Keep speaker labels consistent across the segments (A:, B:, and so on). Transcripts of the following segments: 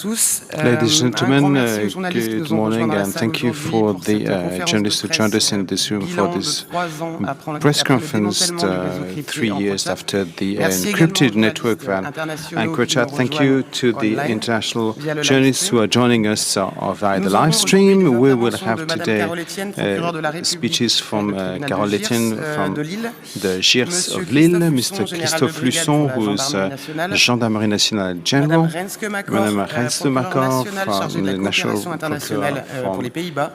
A: Ladies and gentlemen, good morning and thank you for the journalists who joined us in this room for this press conference 3 years after the encrypted network van Encrochat. Thank you to the international journalists who are joining us via the live stream. We will have today speeches from Carole Etienne from the GIRS of Lille, Mr. Christophe Luçon, who is Gendarmerie Nationale General, Madame Makar from the National Procureur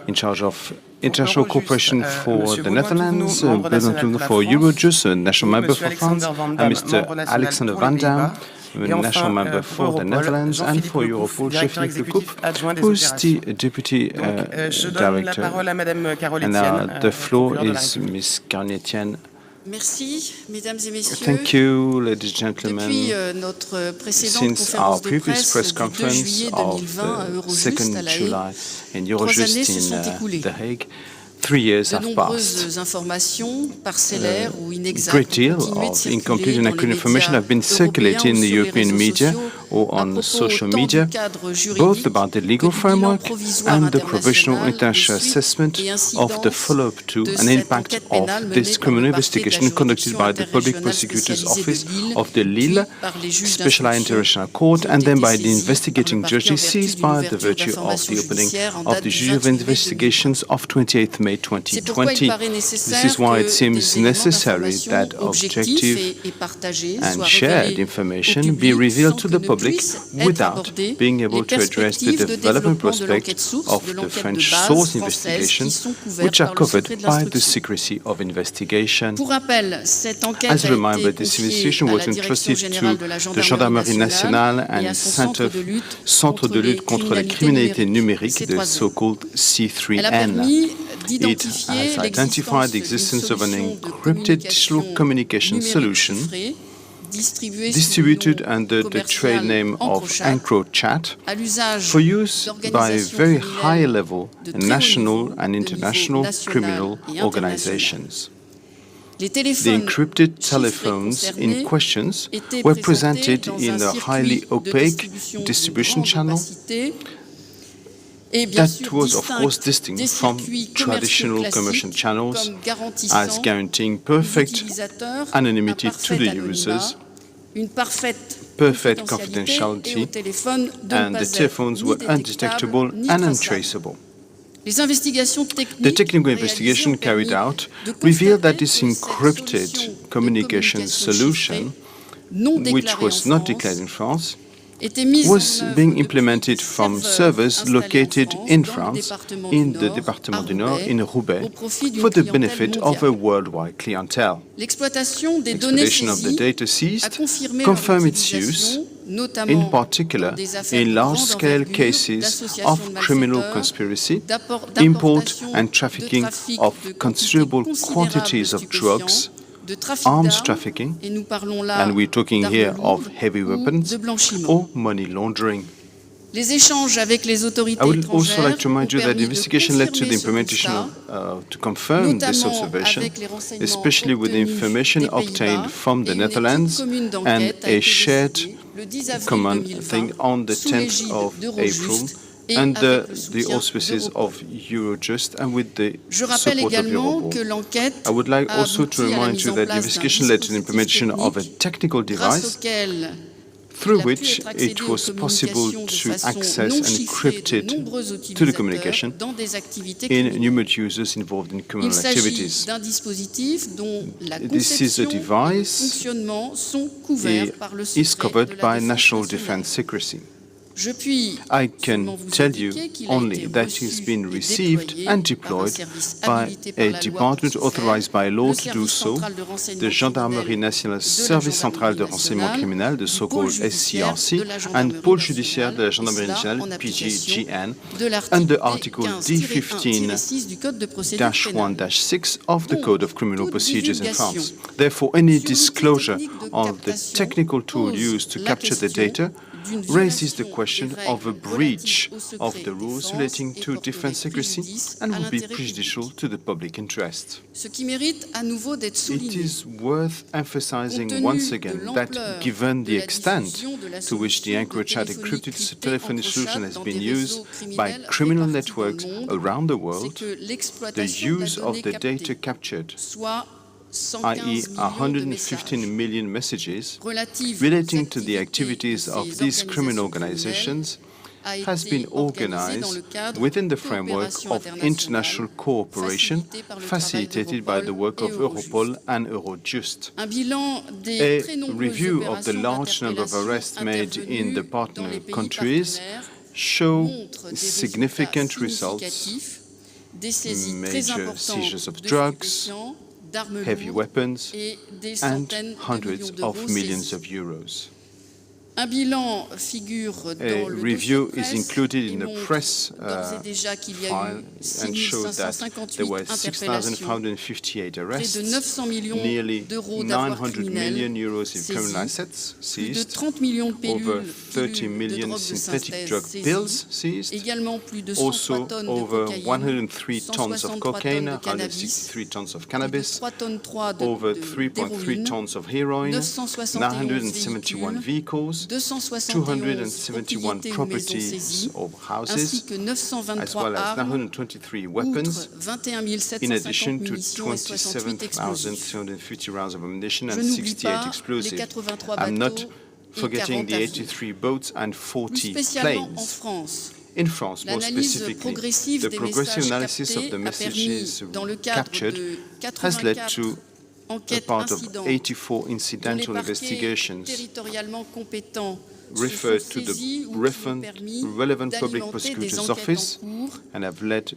A: in charge of international cooperation for the Netherlands, Bernard for Eurojust, a national member for France, and Mr. Alexander Van Dam, national member for the Netherlands, and for Europol, Philippe Lecoupe, who is the Deputy Director. And now the floor is Ms. Carole.
B: Merci, mesdames et messieurs.
A: Thank you, ladies and gentlemen.
B: Since our previous press conference of the
A: 2nd July in Eurojust in The Hague, 3 years have passed. A great deal of incomplete and accurate information have been circulated in the European media or on social media, both about the legal framework and the provisional international assessment of the follow-up to and impact of this criminal investigation conducted by the Public Prosecutor's Office of the Lille Specialized International Court and then by the investigating judges seized by the virtue of the opening of the Jury of Investigations of 28th May 2020. This is why it seems necessary that objective and shared information be revealed to the public without being able to address the development prospects of the French source investigations, which are covered by the secrecy of investigation. As a reminder, this investigation was entrusted to the Gendarmerie Nationale and Centre de lutte contre la criminalité numérique, the so-called C3N. It has identified the existence of an encrypted digital communication solution distributed under the trade name of Encrochat for use by very high-level national and international criminal organizations. The encrypted telephones in questions were presented in a highly opaque distribution channel that was, of course, distinct from traditional commercial channels as guaranteeing perfect anonymity to the users, perfect confidentiality, and the telephones were undetectable and untraceable. The technical investigation carried out revealed that this encrypted communication solution, which was not declared in France, was being implemented from servers located in France, in the Département du Nord, in Roubaix, for the benefit of a worldwide clientele. Exploitation of the data seized confirmed its use, in particular in large-scale cases of criminal conspiracy, import and trafficking of considerable quantities of drugs, arms trafficking, and we're talking here of heavy weapons, or money laundering. I would also like to remind you that the investigation led to the implementation to confirm this observation, especially with the information obtained from the Netherlands and a shared common thing on the 10th of April under the auspices of Eurojust and with the support of Europol. I would like also to remind you that the investigation led to the implementation of a technical device through which it was possible to access encrypted telecommunication in numerous users involved in criminal activities. This is a device that is covered by national defense secrecy. I can tell you only that it has been received and deployed by a department authorized by law to do so, the Gendarmerie Nationale Service Central de Renseignement Criminel, the so-called SCRC, and Pôle Judiciaire de la Gendarmerie Nationale, PJGN, under Article D15-1-6 of the Code of Criminal Procedures in France. Therefore, any disclosure of the technical tool used to capture the data raises the question of a breach of the rules relating to defense secrecy and would be prejudicial to the public interest. It is worth emphasizing once again that given the extent to which the Encrochat encrypted telephony solution has been used by criminal networks around the world, the use of the data captured, i.e. 115 million messages relating to the activities of these criminal organizations, has been organized within the framework of international cooperation facilitated by the work of Europol and Eurojust. A review of the large number of arrests made in the partner countries show significant results: major seizures of drugs, heavy weapons, and hundreds of millions of euros. A review is included in the press file and shows that there were 6,558 arrests, nearly 900 million euros in criminal assets seized, over 30 million synthetic drug pills seized, also over 103 tons of cocaine, 163 tons of cannabis, over 3.3 tons of heroin, 971 vehicles, 271 properties of houses, as well as 923 weapons, in addition to 27,350 rounds of ammunition and 68 explosives. I'm not forgetting the 83 boats and 40 planes. In France, more specifically, the progressive analysis of the messages captured has led to a part of 84 incidental investigations referred to the relevant public prosecutor's office and have led to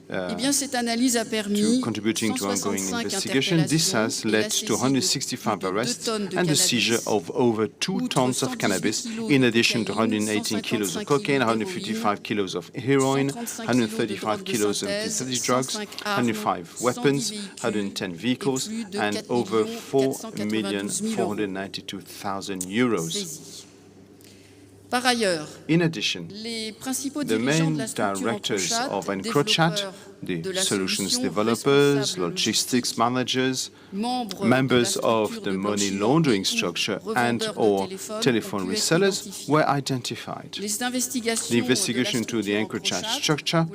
A: contributing to ongoing investigation. This has led to 165 arrests and the seizure of over 2 tons of cannabis, in addition to 118 kilos of cocaine, 155 kilos of heroin, 135 kilos of synthetic drugs, 105 weapons, 110 vehicles, and over 4,492,000 euros. In addition, the main directors of Encrochat, the solutions developers, logistics managers, members of the money laundering structure and/or telephone resellers were identified. The investigation into the Encrochat structure,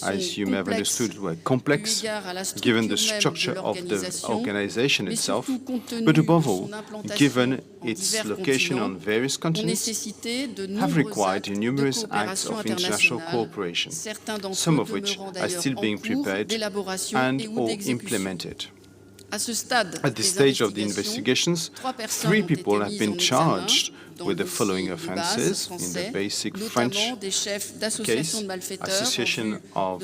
A: as you may have understood, were complex, given the structure of the organization itself, but above all, given its location on various continents, have required numerous acts of international cooperation, some of which are still being prepared and/or implemented. At this stage of the investigations, 3 people have been charged with the following offences in the basic French case: association of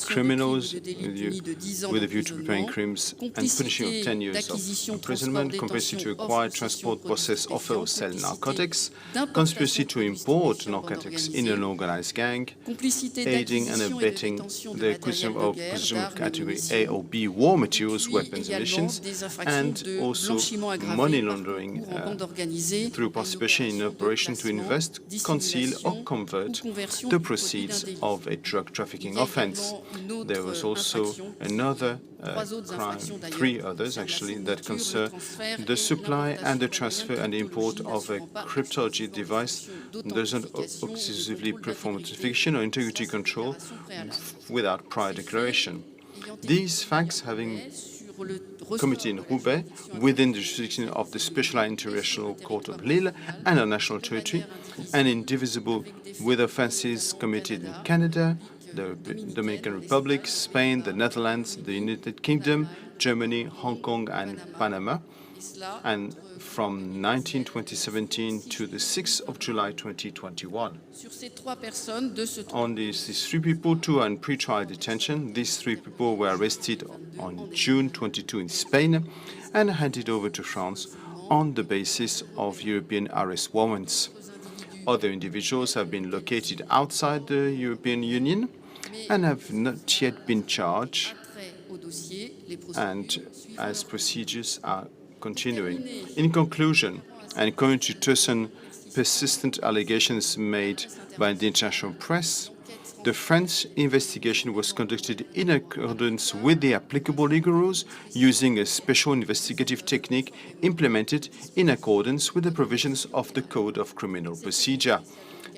A: criminals with a view to preparing crimes and punishing of 10 years of imprisonment, conspiracy to acquire, transport, possess, offer or sell narcotics, conspiracy to import narcotics in an organized gang, aiding and abetting the acquisition of category A or B war materials, weapons, and munitions, and also money laundering through participation in an operation to invest, conceal or convert the proceeds of a drug trafficking offense. There was also another crime, 3 others actually, that concern the supply and the transfer and import of a cryptology device that doesn't exclusively perform authentication or integrity control without prior declaration. These facts having committed in Roubaix within the jurisdiction of the Specialized International Court of Lille and on national territory, and indivisible with offences committed in Canada, the Dominican Republic, Spain, the Netherlands, the United Kingdom, Germany, Hong Kong, and Panama, and from 2017 to the 6th of July 2021. On these 3 people, 2 are in pre-trial detention. These 3 people were arrested on June 22 in Spain and handed over to France on the basis of European arrest warrants. Other individuals have been located outside the European Union and have not yet been charged, and as procedures are continuing. In conclusion, and according to persistent allegations made by the international press, the French investigation was conducted in accordance with the applicable legal rules, using a special investigative technique implemented in accordance with the provisions of the Code of Criminal Procedure.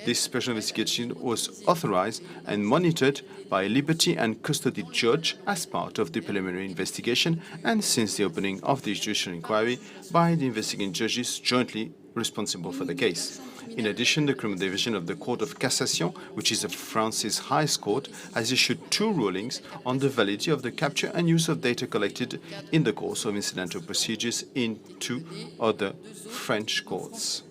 A: This special investigation was authorized and monitored by a liberty and custody judge as part of the preliminary investigation, and since the opening of the judicial inquiry by the investigating judges jointly responsible for the case. In addition, the Criminal Division of the Court of Cassation, which is France's highest court, has issued 2 rulings on the validity of the capture and use of data collected in the course of incidental procedures in 2 other French courts.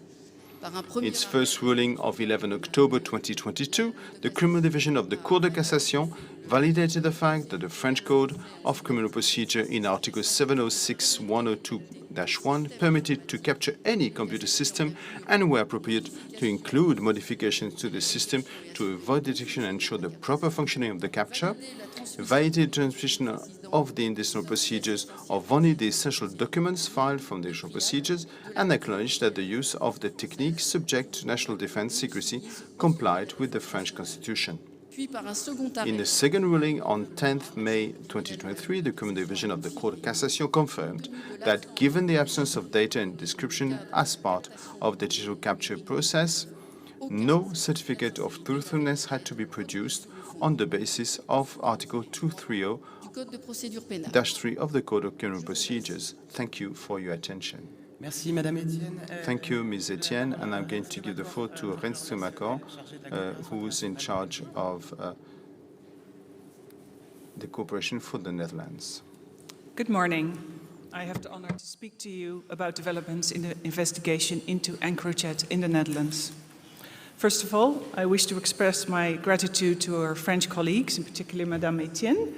A: In its first ruling of 11 October 2022, the Criminal Division of the Cour de Cassation validated the fact that the French Code of Criminal Procedure in Article 706-102-1 permitted to capture any computer system and, where appropriate, to include modifications to the system to avoid detection and ensure the proper functioning of the capture, validated transmission of the international procedures of only the essential documents filed from the international procedures, and acknowledged that the use of the technique subject to national defense secrecy complied with the French Constitution. In the second ruling on 10th May 2023, the Criminal Division of the Court of Cassation confirmed that, given the absence of data and description as part of the digital capture process, no certificate of truthfulness had to be produced on the basis of Article 230-3 of the Code of Criminal Procedures. Thank you for your attention.
C: Merci, Madame Etienne.
A: Thank you, Ms. Etienne, and I'm going to give the floor to Renström, who is in charge of the cooperation for the Netherlands.
D: Good morning. I have the honor to speak to you about developments in the investigation into Encrochat in the Netherlands. First of all, I wish to express my gratitude to our French colleagues, in particular Madame Etienne,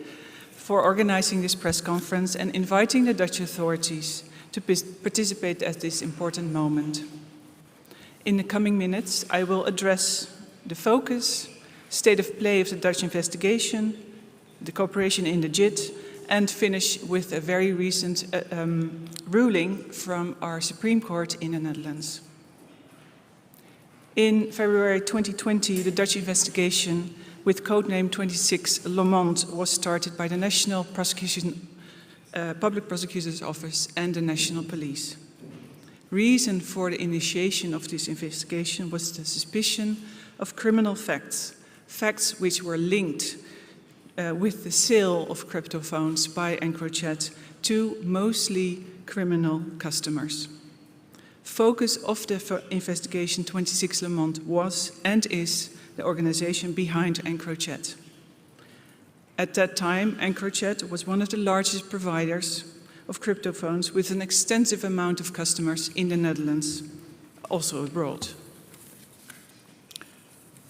D: for organizing this press conference and inviting the Dutch authorities to participate at this important moment. In the coming minutes, I will address the focus, state of play of the Dutch investigation, the cooperation in the JIT, and finish with a very recent ruling from our Supreme Court in the Netherlands. In February 2020, the Dutch investigation with codename 26 Le Monde was started by the National Public Prosecutor's Office and the National Police. Reason for the initiation of this investigation was the suspicion of criminal facts which were linked with the sale of crypto phones by Encrochat to mostly criminal customers. Focus of the investigation 26 Le Monde was and is the organization behind Encrochat. At that time, Encrochat was one of the largest providers of crypto phones with an extensive amount of customers in the Netherlands, also abroad.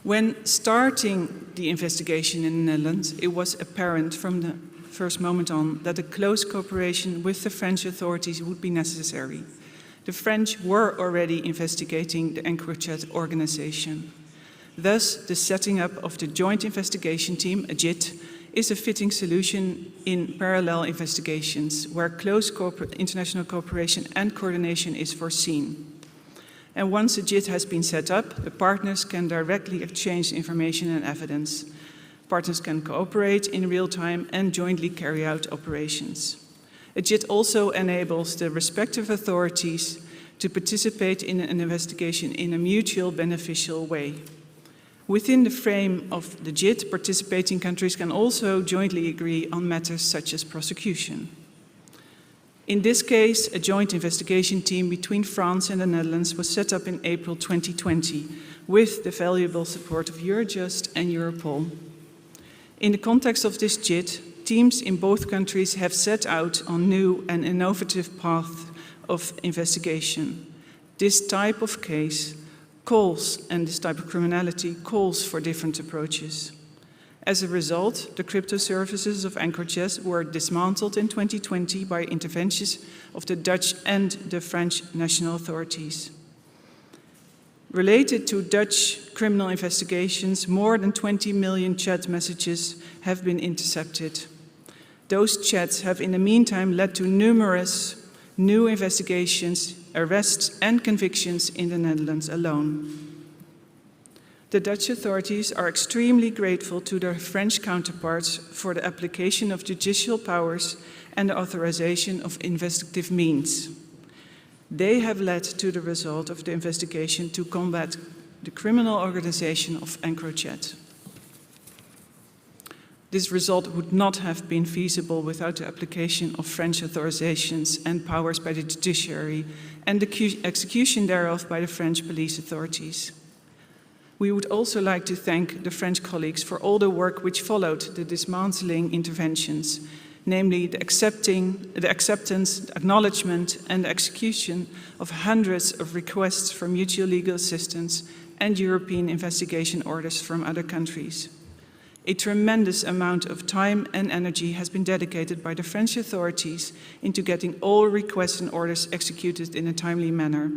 D: When starting the investigation in the Netherlands, it was apparent from the first moment on that a close cooperation with the French authorities would be necessary. The French were already investigating the Encrochat organization. Thus, the setting up of the Joint Investigation Team, a JIT, is a fitting solution in parallel investigations where close international cooperation and coordination is foreseen. And once a JIT has been set up, the partners can directly exchange information and evidence. Partners can cooperate in real time and jointly carry out operations. A JIT also enables the respective authorities to participate in an investigation in a mutual beneficial way. Within the frame of the JIT, participating countries can also jointly agree on matters such as prosecution. In this case, a joint investigation team between France and the Netherlands was set up in April 2020 with the valuable support of Eurojust and Europol. In the context of this JIT, teams in both countries have set out on new and innovative paths of investigation. This type of case and this type of criminality calls for different approaches. As a result, the crypto services of Encrochat were dismantled in 2020 by interventions of the Dutch and the French national authorities. Related to Dutch criminal investigations, more than 20 million chat messages have been intercepted. Those chats have in the meantime led to numerous new investigations, arrests and convictions in the Netherlands alone. The Dutch authorities are extremely grateful to their French counterparts for the application of judicial powers and the authorization of investigative means. They have led to the result of the investigation to combat the criminal organization of Encrochat. This result would not have been feasible without the application of French authorizations and powers by the judiciary and the execution thereof by the French police authorities. We would also like to thank the French colleagues for all the work which followed the dismantling interventions, namely the acceptance, the acknowledgement and the execution of hundreds of requests for mutual legal assistance and European investigation orders from other countries. A tremendous amount of time and energy has been dedicated by the French authorities into getting all requests and orders executed in a timely manner.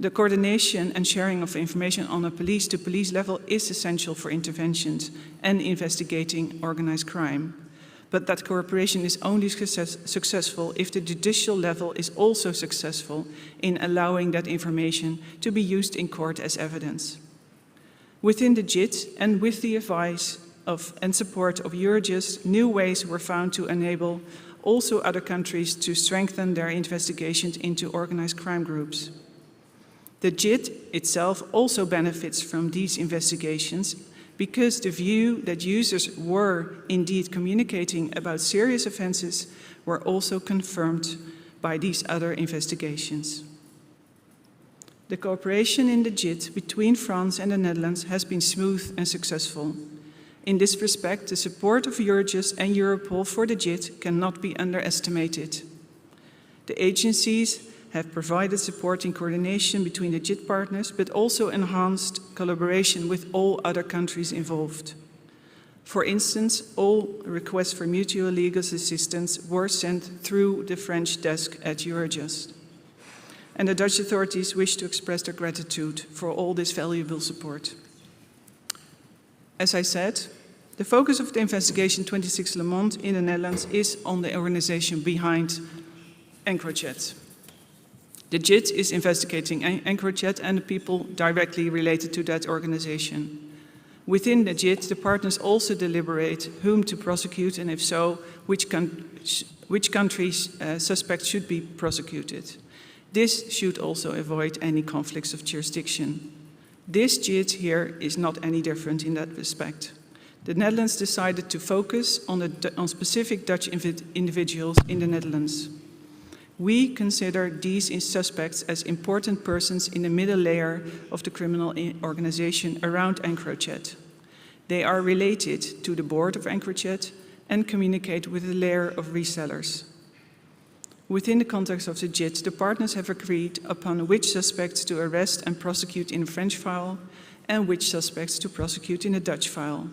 D: The coordination and sharing of information on a police-to-police level is essential for interventions and investigating organized crime. But that cooperation is only successful if the judicial level is also successful in allowing that information to be used in court as evidence. Within the JIT and with the advice of and support of Eurojust, new ways were found to enable also other countries to strengthen their investigations into organized crime groups. The JIT itself also benefits from these investigations because the view that users were indeed communicating about serious offenses were also confirmed by these other investigations. The cooperation in the JIT between France and the Netherlands has been smooth and successful. In this respect, the support of Eurojust and Europol for the JIT cannot be underestimated. The agencies have provided support in coordination between the JIT partners, but also enhanced collaboration with all other countries involved. For instance, all requests for mutual legal assistance were sent through the French desk at Eurojust. And the Dutch authorities wish to express their gratitude for all this valuable support. As I said, the focus of the investigation 26 Le Monde in the Netherlands is on the organization behind Encrochat. The JIT is investigating Encrochat and the people directly related to that organization. Within the JIT, the partners also deliberate whom to prosecute and if so, which countries suspects should be prosecuted. This should also avoid any conflicts of jurisdiction. This JIT here is not any different in that respect. The Netherlands decided to focus on specific Dutch individuals in the Netherlands. We consider these suspects as important persons in the middle layer of the criminal organization around Encrochat. They are related to the board of Encrochat and communicate with a layer of resellers. Within the context of the JIT, the partners have agreed upon which suspects to arrest and prosecute in a French file and which suspects to prosecute in a Dutch file.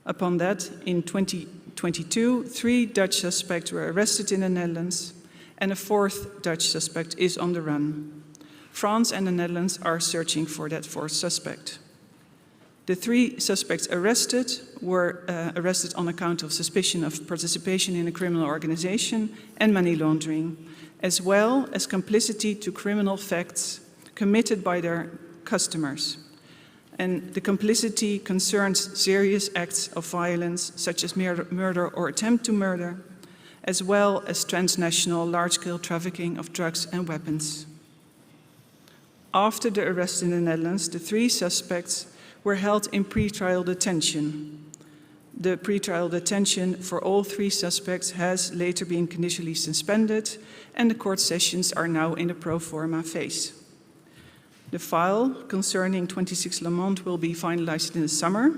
D: Upon that, in 2022, 3 Dutch suspects were arrested in the Netherlands, and a 4th Dutch suspect is on the run. France and the Netherlands are searching for that 4th suspect. The 3 suspects arrested were arrested on account of suspicion of participation in a criminal organization and money laundering, as well as complicity to criminal facts committed by their customers. And the complicity concerns serious acts of violence, such as murder or attempt to murder, as well as transnational large-scale trafficking of drugs and weapons. After the arrest in the Netherlands, the 3 suspects were held in pre-trial detention. The pre-trial detention for all 3 suspects has later been conditionally suspended, and the court sessions are now in the pro forma phase. The file concerning 26 Le Monde will be finalized in the summer,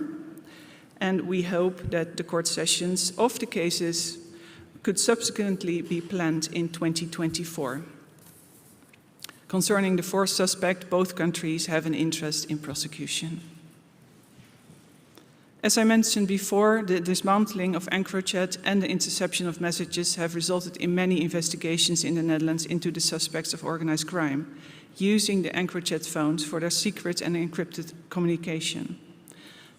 D: and we hope that the court sessions of the cases could subsequently be planned in 2024. Concerning the 4th suspect, both countries have an interest in prosecution. As I mentioned before, the dismantling of Encrochat and the interception of messages have resulted in many investigations in the Netherlands into the suspects of organized crime, using the Encrochat phones for their secret and encrypted communication.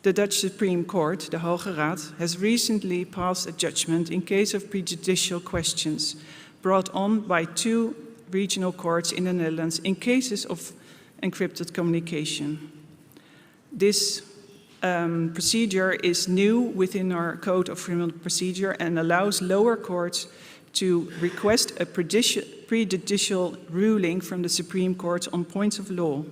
D: The Dutch Supreme Court, the Hoge Raad, has recently passed a judgment in case of prejudicial questions brought on by 2 regional courts in the Netherlands in cases of encrypted communication. This procedure is new within our Code of Criminal Procedure and allows lower courts to request a prejudicial ruling from the Supreme Court on points of law.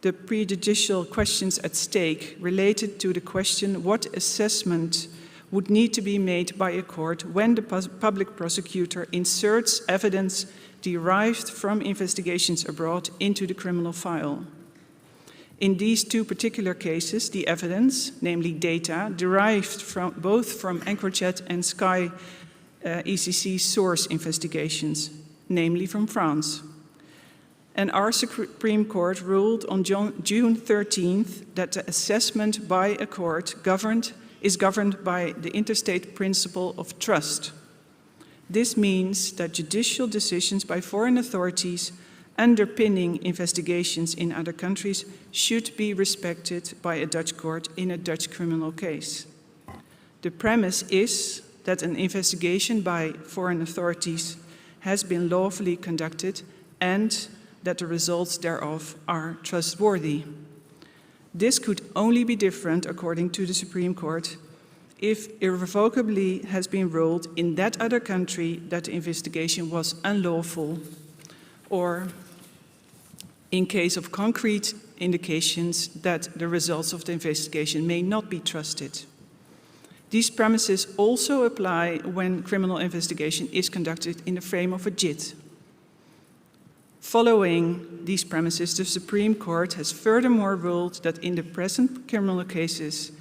D: The prejudicial questions at stake related to the question what assessment would need to be made by a court when the public prosecutor inserts evidence derived from investigations abroad into the criminal file. In these 2 particular cases, the evidence, namely data, derived both from Encrochat and Sky ECC source investigations, namely from France. And our Supreme Court ruled on June 13th that the assessment by a court is governed by the interstate principle of trust. This means that judicial decisions by foreign authorities underpinning investigations in other countries should be respected by a Dutch court in a Dutch criminal case. The premise is that an investigation by foreign authorities has been lawfully conducted and that the results thereof are trustworthy. This could only be different, according to the Supreme Court, if irrevocably has been ruled in that other country that the investigation was unlawful, or in case of concrete indications that the results of the investigation may not be trusted. These premises also apply when criminal investigation is conducted in the frame of a JIT. Following these premises, the Supreme Court has furthermore ruled that in the present criminal cases,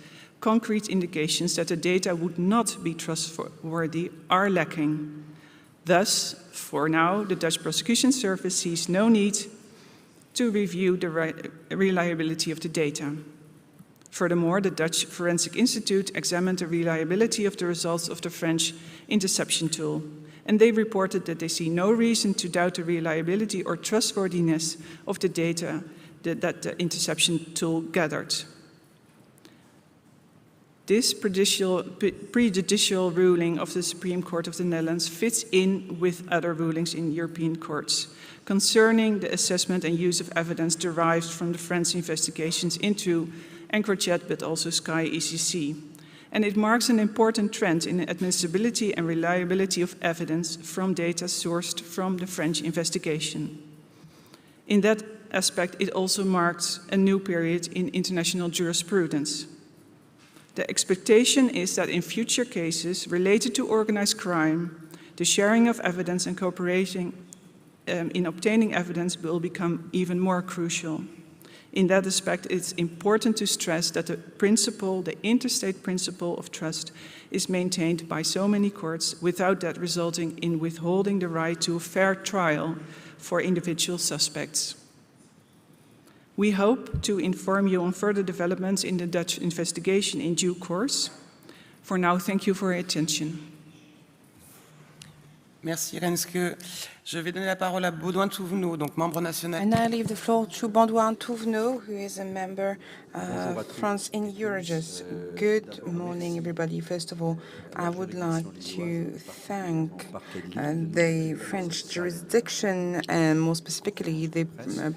D: concrete indications that the data would not be trustworthy are lacking. Thus, for now, the Dutch Prosecution Service sees no need to review the reliability of the data. Furthermore, the Dutch Forensic Institute examined the reliability of the results of the French interception tool, and they reported that they see no reason to doubt the reliability or trustworthiness of the data that the interception tool gathered. This prejudicial ruling of the Supreme Court of the Netherlands fits in with other rulings in European courts concerning the assessment and use of evidence derived from the French investigations into Encrochat, but also Sky ECC. And it marks an important trend in the admissibility and reliability of evidence from data sourced from the French investigation. In that aspect, it also marks a new period in international jurisprudence. The expectation is that in future cases related to organized crime, the sharing of evidence and cooperating in obtaining evidence will become even more crucial. In that aspect, it's important to stress that the interstate principle of trust is maintained by so many courts without that resulting in withholding the right to a fair trial for individual suspects. We hope to inform you on further developments in the Dutch investigation in due course. For now, thank you for your attention.
B: Merci Renske. Je vais donner la parole à Baudouin Touvenot, donc membre national.
C: And I leave the floor to Baudouin Touvenot, who is a member France in Eurojust. Good morning, everybody. First of all, I would like to thank the French jurisdiction, and more specifically the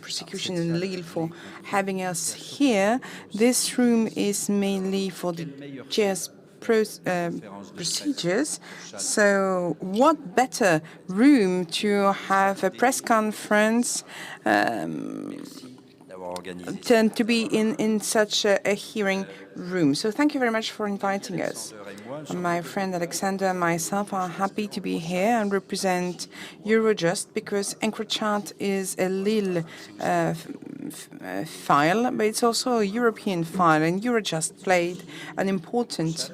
C: prosecution in Lille, for having us here. This room is mainly for the GS procedures. So what better room to have a press conference than to be in such a hearing room. So thank you very much for inviting us. My friend Alexander and myself are happy to be here and represent Eurojust because Encrochat is a Lille file, but it's also a European file, and Eurojust played an important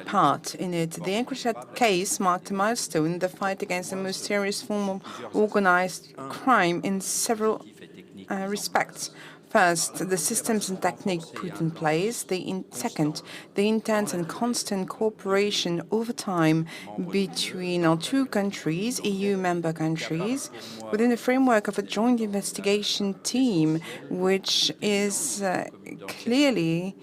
C: part in it. The Encrochat case marked a milestone in the fight against the most serious form of organized crime in several respects. First, the systems and technique put in place. Second, the intense and constant cooperation over time between our 2 countries, EU member countries, within the framework of a joint investigation team, which is clearly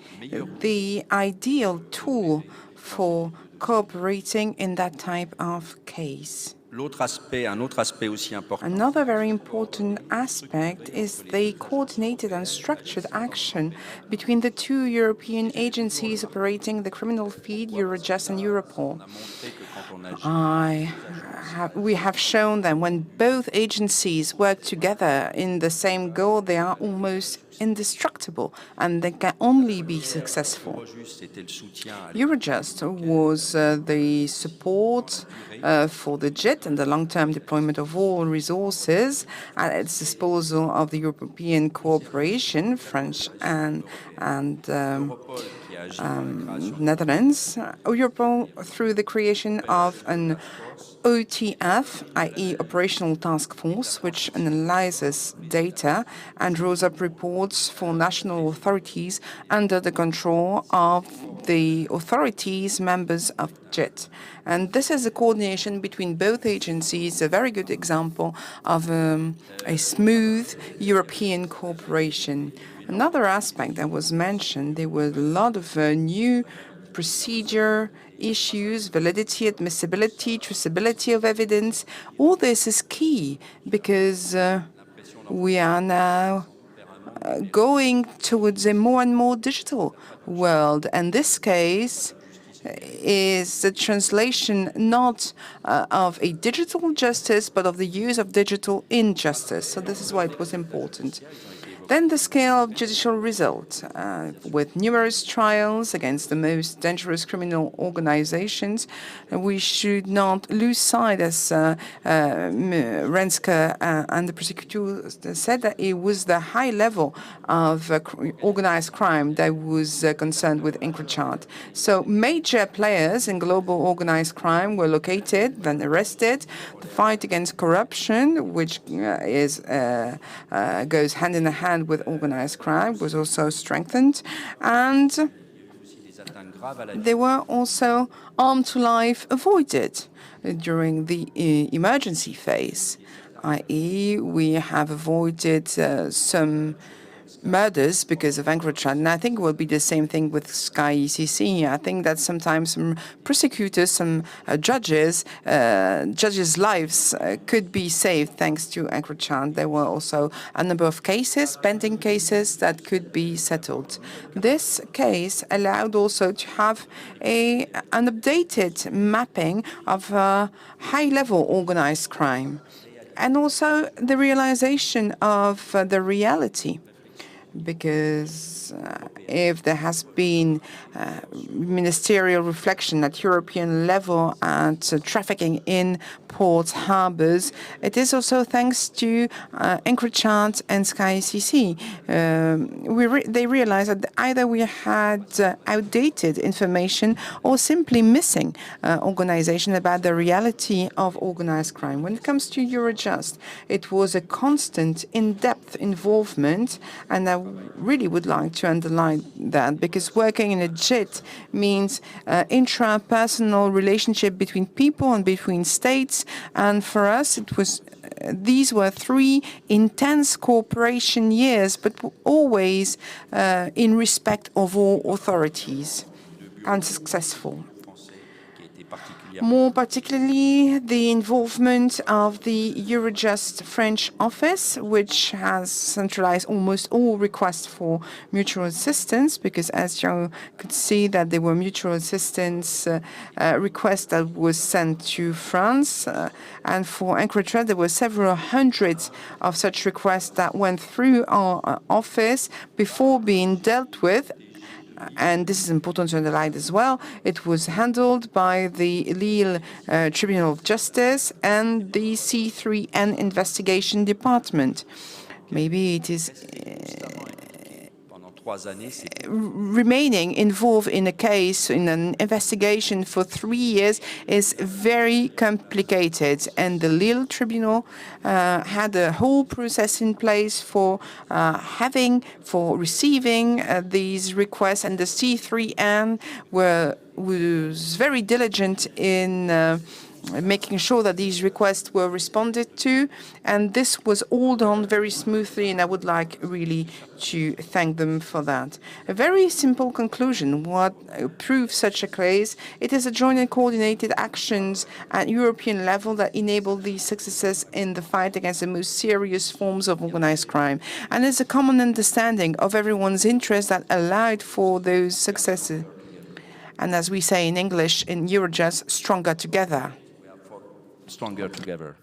C: the ideal tool for cooperating in that type of case.
B: Un autre aspect aussi important.
C: Another very important aspect is the coordinated and structured action between the two European agencies operating the criminal field, Eurojust and Europol. We have shown that when both agencies work together in the same goal, they are almost indestructible and they can only be successful. Eurojust was the support for the JIT and the long-term deployment of all resources at its disposal of the European cooperation, French and Netherlands. Europol, through the creation of an OTF, i.e. Operational Task Force, which analyzes data and draws up reports for national authorities under the control of the authorities members of JIT. And this is a coordination between both agencies, a very good example of a smooth European cooperation. Another aspect that was mentioned, there were a lot of new procedure issues, validity, admissibility, traceability of evidence. All this is key because we are now going towards a more and more digital world. And this case is the translation not of a digital justice, but of the use of digital injustice. So this is why it was important. Then the scale of judicial results, with numerous trials against the most dangerous criminal organizations. We should not lose sight, as Renske and the prosecutor said, that it was the high level of organized crime that was concerned with Encrochat. So major players in global organized crime were located, then arrested. The fight against corruption, which goes hand in hand with organized crime, was also strengthened, and there were also harm to life avoided during the emergency phase, i.e. we have avoided some murders because of Encrochat, and I think it will be the same thing with CEST. I think that sometimes some prosecutors, some judges' lives could be saved thanks to Encrochat. There were also a number of cases, pending cases, that could be settled. This case allowed also to have an updated mapping of high-level organized crime, and also the realization of the reality. Because if there has been ministerial reflection at European level at trafficking in ports, harbors, it is also thanks to Encrochat and CEST. They realized that either we had outdated information or simply missing organization about the reality of organized crime. When it comes to Eurojust, it was a constant, in-depth involvement, and I really would like to underline that, because working in a JIT means intrapersonal relationship between people and between states, and for us it was these were 3 intense cooperation years, but always in respect of all authorities, and successful. More particularly, the involvement of the Eurojust French office, which has centralized almost all requests for mutual assistance, because as you could see that there were mutual assistance requests that was sent to France. And for Encrochat, there were several hundreds of such requests that went through our office before being dealt with. And this is important to underline as well. It was handled by the Lille Tribunal of Justice and the C3N investigation department. Maybe it is remaining involved in a case, in an investigation for 3 years, is very complicated. And the Lille Tribunal had a whole process in place for receiving these requests, and the C3N was very diligent in making sure that these requests were responded to. And this was all done very smoothly, and I would like really to thank them for that. A very simple conclusion. What proves such a case? It is a joint and coordinated actions at European level that enable these successes in the fight against the most serious forms of organized crime. And there's a common understanding of everyone's interest that allowed for those successes. And as we say in English, in Eurojust, stronger together.
B: Stronger together.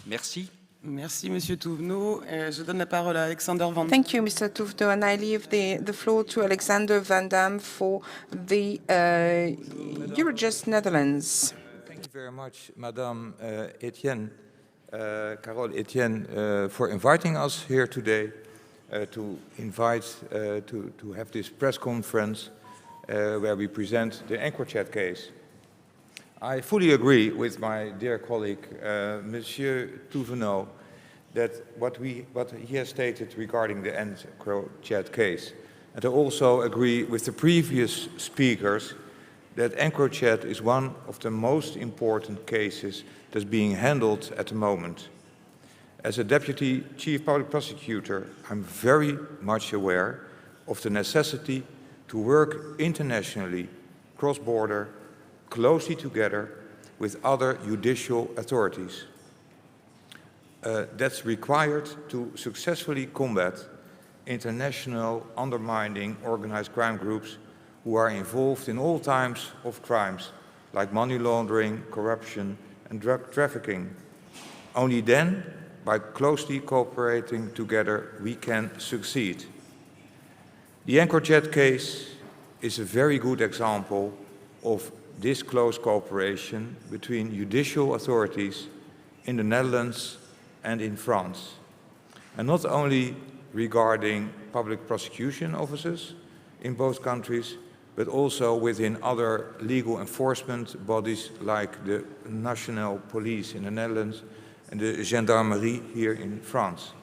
B: Merci.
E: Merci, Monsieur Touvenot. Je donne la parole à Alexander Van Dam.
C: Thank you, Mr. Touvenot, and I leave the floor to Alexander Van Dam for the Eurojust Netherlands.
F: Thank you very much, Madame Etienne, Carole Etienne, for inviting us here today to have this press conference where we present the Encrochat case. I fully agree with my dear colleague, Monsieur Touvenot, that what he has stated regarding the Encrochat case. And I also agree with the previous speakers that Encrochat is one of the most important cases that's being handled at the moment. As a Deputy Chief Public Prosecutor, I'm very much aware of the necessity to work internationally, cross-border, closely together with other judicial authorities. That's required to successfully combat international undermining organized crime groups who are involved in all types of crimes like money laundering, corruption and drug trafficking. Only then, by closely cooperating together, we can succeed. The Encrochat case is a very good example of this close cooperation between judicial authorities in the Netherlands and in France. And not only regarding public prosecution offices in both countries, but also within other legal enforcement bodies like the National Police in the Netherlands and the Gendarmerie here in France,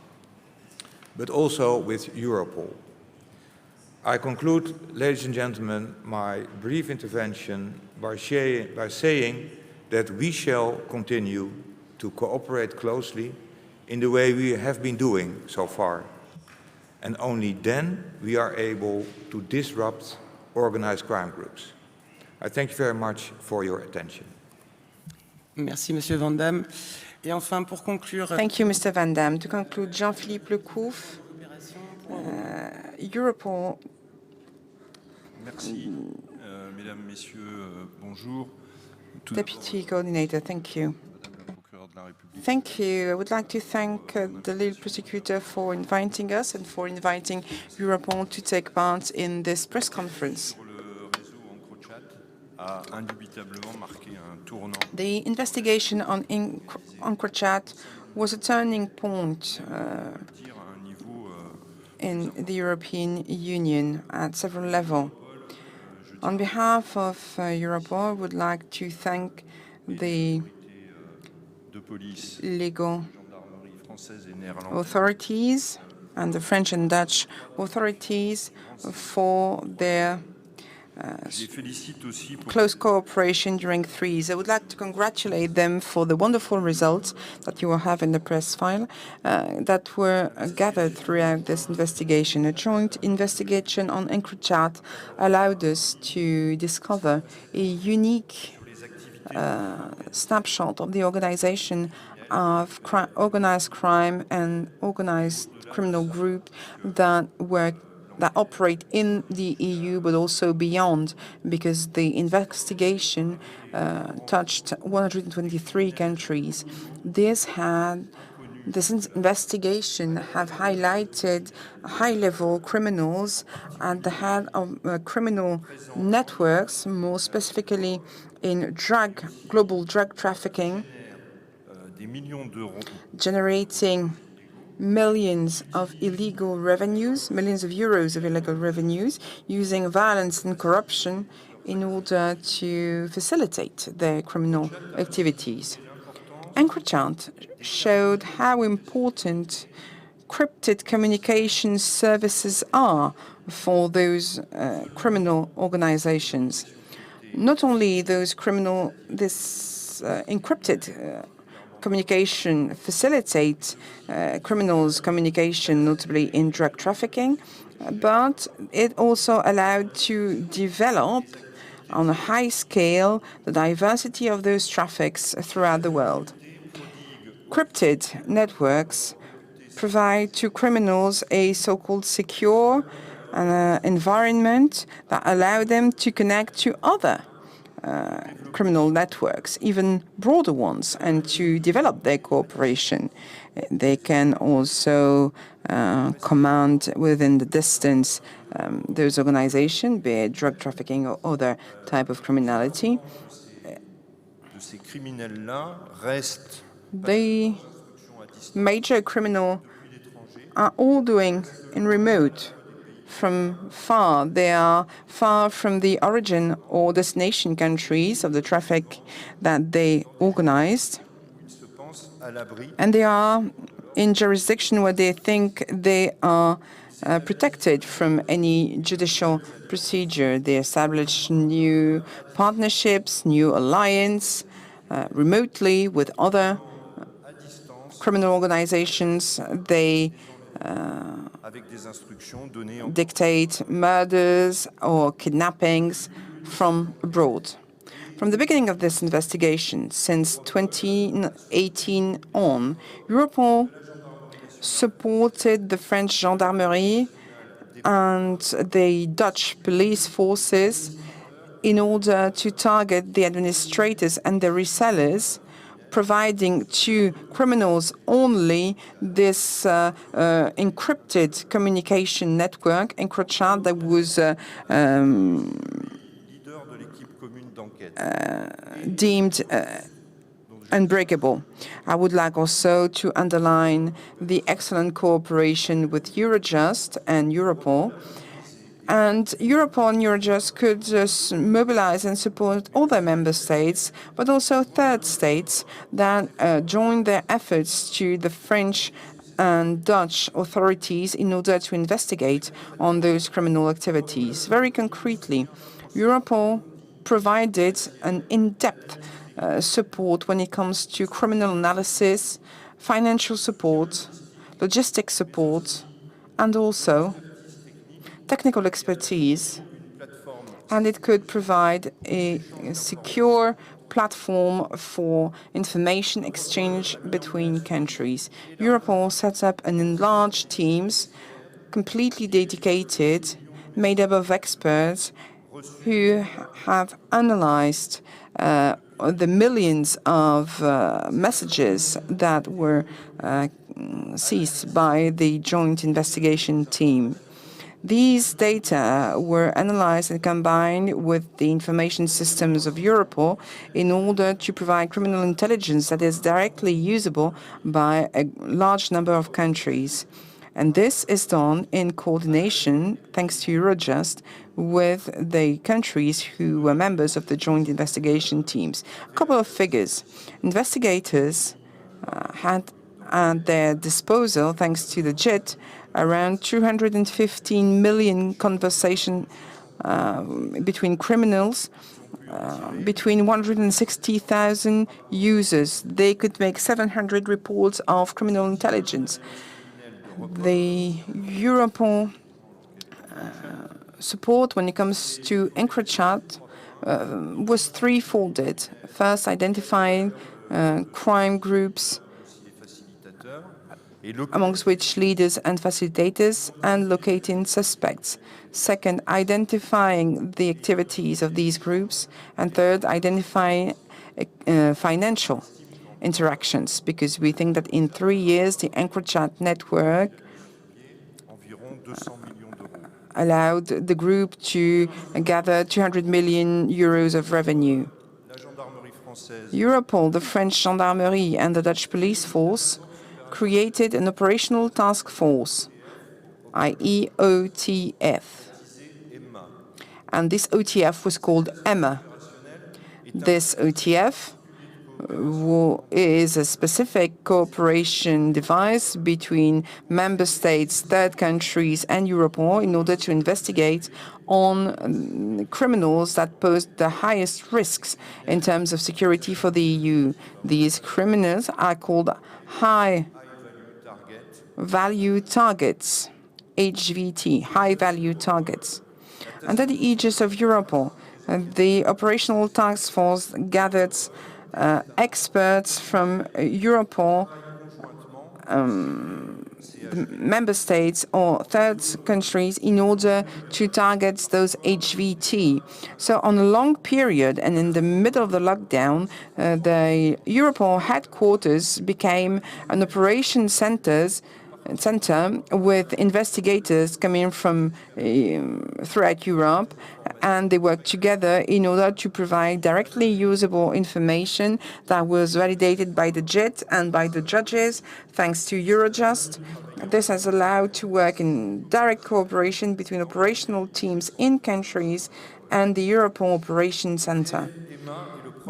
F: but also with Europol. I conclude, ladies and gentlemen, my brief intervention by saying that we shall continue to cooperate closely in the way we have been doing so far. And only then we are able to disrupt organized crime groups. I thank you very much for your attention.
E: Merci, Monsieur Van Dam. Et enfin, pour conclure...
C: Thank you, Mr. Van Dam. To conclude, Jean-Philippe Lecouf, Europol.
G: Merci. Mesdames, Messieurs, bonjour.
C: Deputy Coordinator, thank you. Thank you. I would like to thank the lead prosecutor for inviting us and for inviting Europol to take part in this press conference. The investigation on Encrochat was a turning point in the European Union at several levels. On behalf of Europol, I would like to thank the legal authorities and the French and Dutch authorities for their close cooperation during 3 years. I would like to congratulate them for the wonderful results that you will have in the press file that were gathered throughout this investigation. A joint investigation on Encrochat allowed us to discover a unique snapshot of the organization of organized crime and organized criminal group that operate in the EU, but also beyond, because the investigation touched 123 countries. This investigation have highlighted high-level criminals at the head of criminal networks, more specifically in global drug trafficking, generating millions of illegal revenues, millions of euros of illegal revenues, using violence and corruption in order to facilitate their criminal activities. Encrochat showed how important encrypted communication services are for those criminal organizations. Not only those this encrypted communication facilitate criminals' communication, notably in drug trafficking, but it also allowed to develop on a high scale the diversity of those traffics throughout the world. Encrypted networks provide to criminals a so-called secure environment that allow them to connect to other criminal networks, even broader ones, and to develop their cooperation. They can also command within the distance those organizations, be it drug trafficking or other type of criminality. The major criminals are all doing in remote from far. They are far from the origin or destination countries of the traffic that they organized. And they are in jurisdiction where they think they are protected from any judicial procedure. They establish new partnerships, new alliance remotely with other criminal organizations. They dictate murders or kidnappings from abroad. From the beginning of this investigation, since 2018 on, Europol supported the French gendarmerie and the Dutch police forces in order to target the administrators and the resellers, providing to criminals only this encrypted communication network, Encrochat, that was deemed unbreakable. I would like also to underline the excellent cooperation with Eurojust and Europol. And Europol and Eurojust could mobilize and support all their member states, but also third states that joined their efforts to the French and Dutch authorities in order to investigate on those criminal activities. Very concretely, Europol provided an in-depth support when it comes to criminal analysis, financial support, logistic support, and also technical expertise, and it could provide a secure platform for information exchange between countries. Europol sets up an enlarged teams completely dedicated, made up of experts who have analyzed the millions of messages that were seized by the joint investigation team. These data were analyzed and combined with the information systems of Europol in order to provide criminal intelligence that is directly usable by a large number of countries. And this is done in coordination, thanks to Eurojust, with the countries who were members of the joint investigation teams. A couple of figures. Investigators had at their disposal, thanks to the JIT, around 215 million conversations between criminals, between 160,000 users. They could make 700 reports of criminal intelligence. The Europol support when it comes to Encrochat was threefolded. First, identifying crime groups, amongst which leaders and facilitators, and locating suspects. Second, identifying the activities of these groups. And third, identifying financial interactions, because we think that in 3 years, the Encrochat network allowed the group to gather 200 million euros of revenue. Europol, the French gendarmerie, and the Dutch police force created an operational task force, i.e. OTF. And this OTF was called EMMA. This OTF is a specific cooperation device between member states, third countries, and Europol in order to investigate on criminals that pose the highest risks in terms of security for the EU. These criminals are called high-value targets, HVT, high-value targets. Under the aegis of Europol, the operational task force gathered experts from Europol, the member states or third countries in order to target those HVT. So on a long period and in the middle of the lockdown, the Europol headquarters became an operation center with investigators coming from throughout Europe, and they worked together in order to provide directly usable information that was validated by the JIT and by the judges, thanks to Eurojust. This has allowed to work in direct cooperation between operational teams in countries and the Europol Operation Center.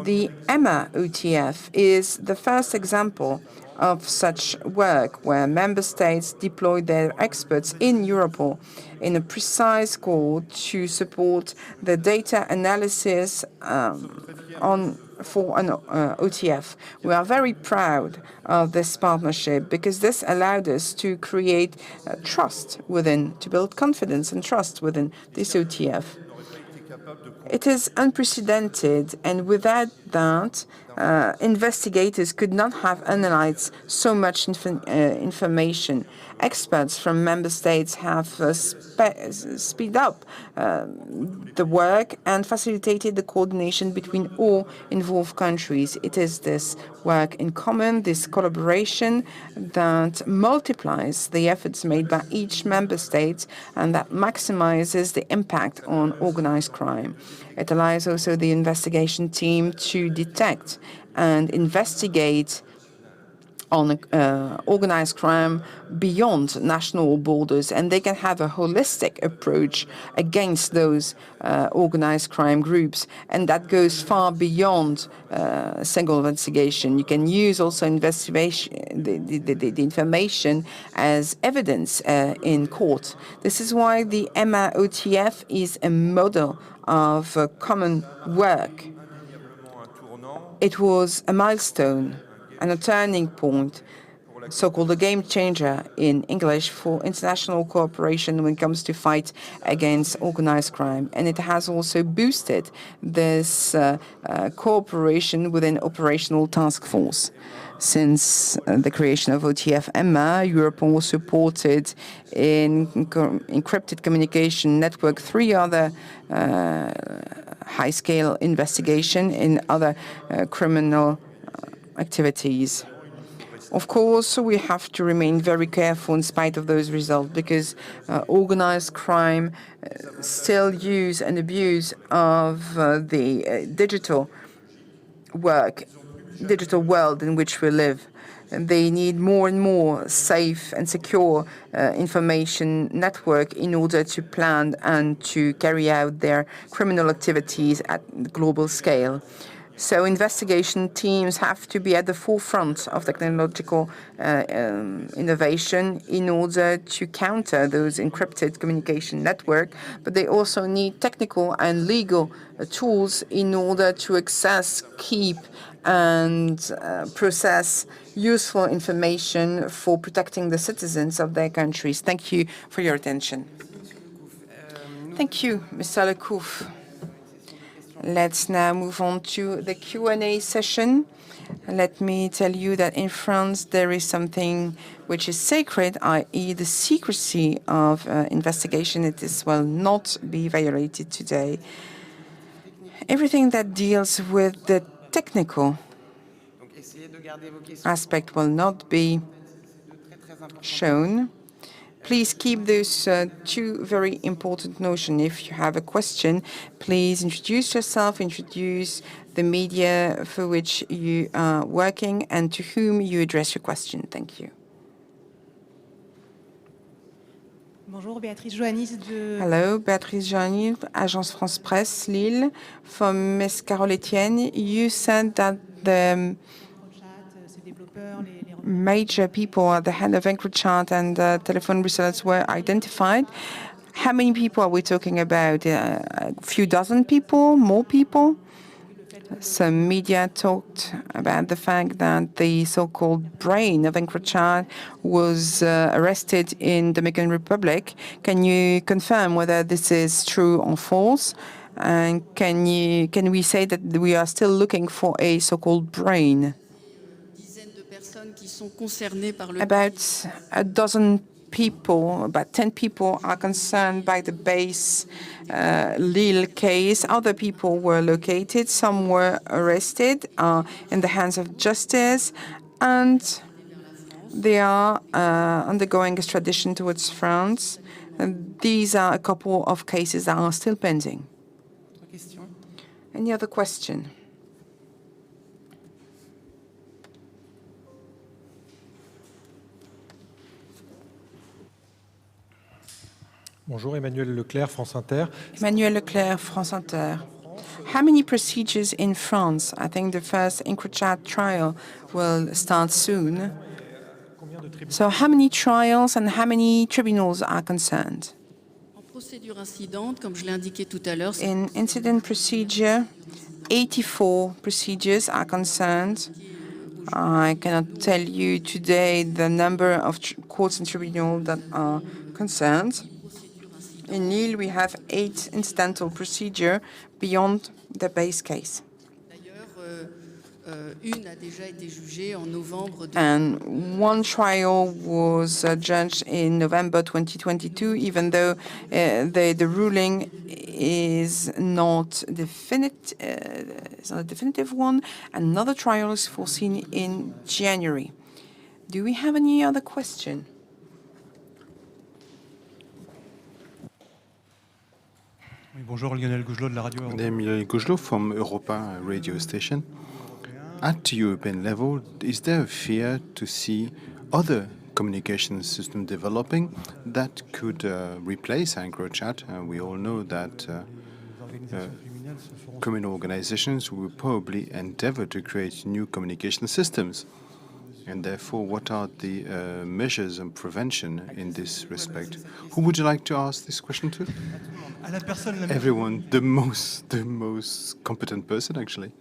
C: The EMA OTF is the first example of such work where member states deploy their experts in Europol in a precise goal to support the data analysis for an OTF. We are very proud of this partnership because this allowed us to create trust within, to build confidence and trust within this OTF. It is unprecedented, and without that, investigators could not have analyzed so much information. Experts from member states have speed up the work and facilitated the coordination between all involved countries. It is this work in common, this collaboration, that multiplies the efforts made by each member state and that maximizes the impact on organized crime. It allows also the investigation team to detect and investigate on organized crime beyond national borders, and they can have a holistic approach against those organized crime groups, and that goes far beyond single investigation. You can use also the information as evidence in court. This is why the EMA OTF is a model of common work. It was a milestone and a turning point, so-called a game changer in English, for international cooperation when it comes to fight against organized crime. And it has also boosted this cooperation within operational task force. Since the creation of OTF EMA, Europol supported in encrypted communication network 3 other high-scale investigation in other criminal activities. Of course, we have to remain very careful in spite of those results, because organized crime still use and abuse of the digital world in which we live. And they need more and more safe and secure information network in order to plan and to carry out their criminal activities at the global scale. So investigation teams have to be at the forefront of technological innovation in order to counter those encrypted communication networks, but they also need technical and legal tools in order to access, keep, and process useful information for protecting the citizens of their countries. Thank you for your attention. Thank you, Mr. Lecouf. Let's now move on to the Q&A session. Let me tell you that in France there is something which is sacred, i.e. the secrecy of investigation. It will not be violated today. Everything that deals with the technical aspect will not be shown. Please keep those 2 very important notions. If you have a question, please introduce yourself, introduce the media for which you are working, and to whom you address your question. Thank you. Hello, Béatrice Joanny, Agence France Presse, Lille. For Ms. Carole Etienne, you said that the major people at the head of Encrochat and telephone resellers were identified. How many people are we talking about? A few dozen people? More people? Some media talked about the fact that the so-called brain of Encrochat was arrested in the Dominican Republic. Can you confirm whether this is true or false? And can we say that we are still looking for a so-called brain? About a dozen people, about 10 people are concerned by the base Lille case. Other people were located, some were arrested, in the hands of justice, and they are undergoing extradition towards France. And these are a couple of cases that are still pending. Any other question?
H: Bonjour, Emmanuel Leclerc, France Inter.
C: Emmanuel Leclerc, France Inter. How many procedures in France? I think the first Encrochat trial will start soon. So how many trials and how many tribunals are concerned? In incident procedure, 84 procedures are concerned. I cannot tell you today the number of courts and tribunals that are concerned. In Lille, we have 8 incidental procedures beyond the base case. And one trial was judged in November 2022, even though the ruling is not a definitive one. Another trial is foreseen in January. Do we have any other question?
H: Bonjour, Lionel Gougelot de la radio.
A: I'm Lionel Gougelot from Europa radio station. At European level, is there a fear to see other communication systems developing that could replace Encrochat? We all know that criminal organizations will probably endeavor to create new communication systems. And therefore, what are the measures and prevention in this respect? Who would you like to ask this question to? Everyone, the most competent person, actually.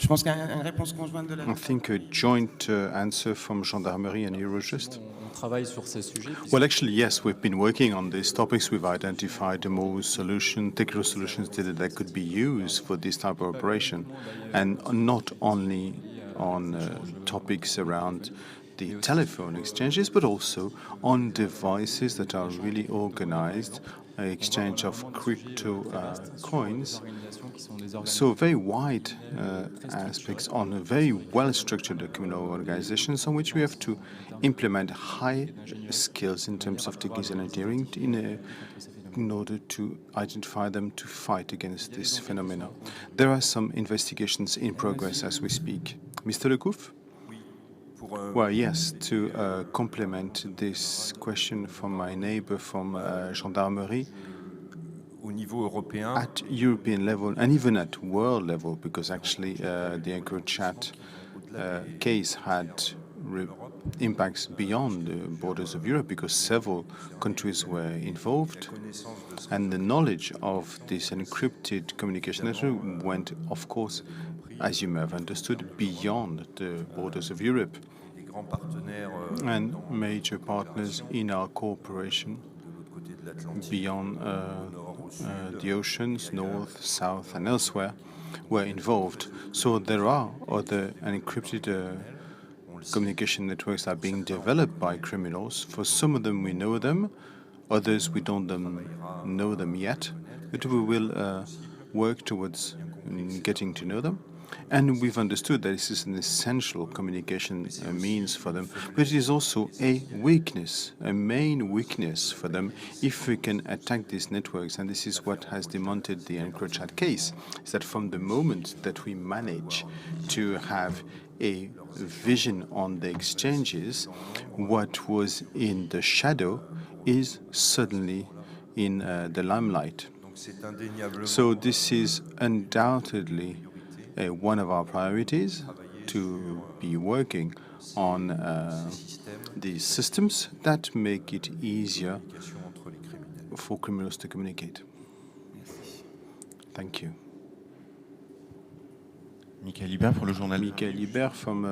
A: I think a joint answer from Gendarmerie and Eurojust. Well, actually, yes, we've been working on these topics. We've identified the most technical solutions that could be used for this type of operation, and not only on topics around the telephone exchanges, but also on devices that are really organized, exchange of crypto coins. So very wide aspects on a very well-structured criminal organizations on which we have to implement high skills in terms of techniques and engineering in order to identify them to fight against this phenomenon. There are some investigations in progress as we speak. Mr. Lecouf? Well, yes, to complement this question from my neighbor from Gendarmerie, at European level and even at world level, because actually the Encrochat case had impacts beyond the borders of Europe because several countries were involved, and the knowledge of this encrypted communication network went, of course, as you may have understood, beyond the borders of Europe. And major partners in our cooperation beyond the oceans, north, south, and elsewhere, were involved. So there are other encrypted communication networks that are being developed by criminals. For some of them, we know them. Others, we don't know them yet. But we will work towards getting to know them. And we've understood that this is an essential communication means for them, but it is also a weakness, a main weakness for them if we can attack these networks. And this is what has demonted the Encrochat case, is that from the moment that we manage to have a vision on the exchanges, what was in the shadow is suddenly in the limelight. So this is undoubtedly one of our priorities, to be working on the systems that make it easier for criminals to communicate. Thank you.
G: Michael Libert for le journal.
A: Michael Libert from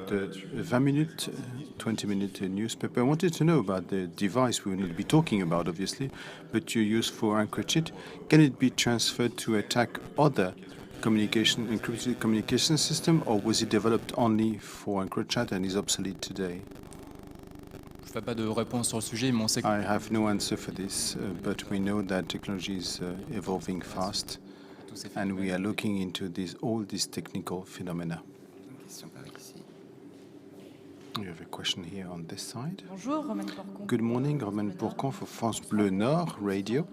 A: the 20-minute, 20-minute newspaper. I wanted to know about the device we will not be talking about, obviously, but you use for Encrochat. Can it be transferred to attack other encrypted communication system, or was it developed only for Encrochat and is obsolete today? I have no answer for this, but we know that technology is evolving fast, and we are looking into all these technical phenomena. We have a question here on this side. Good morning, Romain Pourcon for France Bleu Nord Radio.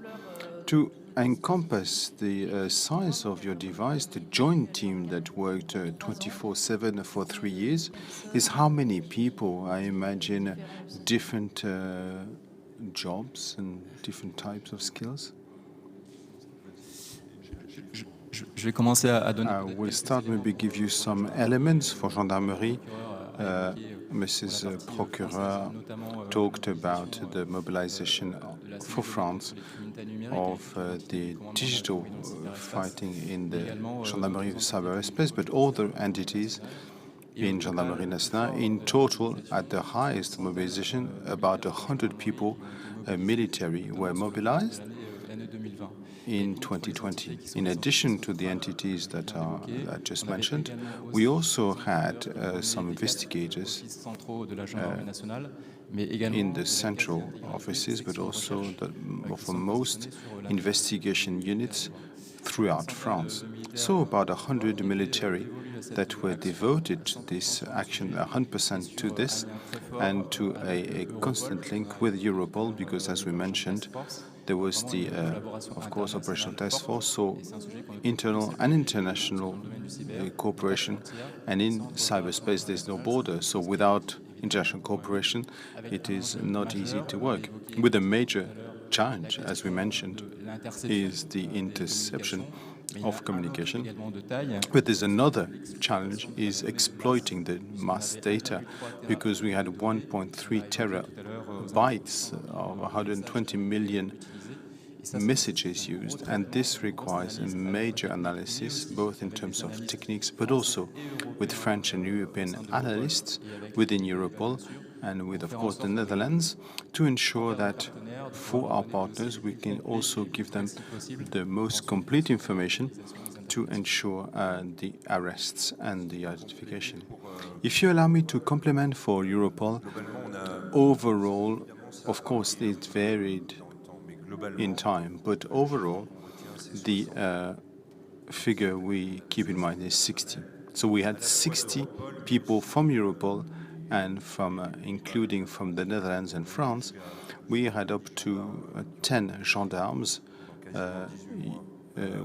A: To encompass the size of your device, the joint team that worked 24/7 for 3 years, is how many people? I imagine different jobs and different types of skills. I will start, maybe give you some elements for gendarmerie. Mrs. Procureur talked about the mobilization for France of the digital fighting in the Gendarmerie cyberspace, but other entities in Gendarmerie Nationale. In total, at the highest mobilization, about 100 people, military, were mobilized in 2020. In addition to the entities that I just mentioned, we also had some investigators in the central offices, but also for most investigation units throughout France. So about 100 military that were devoted to this action, 100% to this, and to a constant link with Europol, because as we mentioned, there was the, of course, operational task force, so internal and international cooperation, and in cyberspace there's no border, so without international cooperation it is not easy to work. With a major challenge, as we mentioned, is the interception of communication. But there's another challenge, is exploiting the mass data, because we had 1.3 terabytes of 120 million messages used, and this requires a major analysis, both in terms of techniques, but also with French and European analysts within Europol and with, of course, the Netherlands, to ensure that for our partners we can also give them the most complete information to ensure the arrests and the identification. If you allow me to complement for Europol, overall, of course, it varied in time, but overall, the figure we keep in mind is 60. So we had 60 people from Europol, and from including from the Netherlands and France, we had up to 10 gendarmes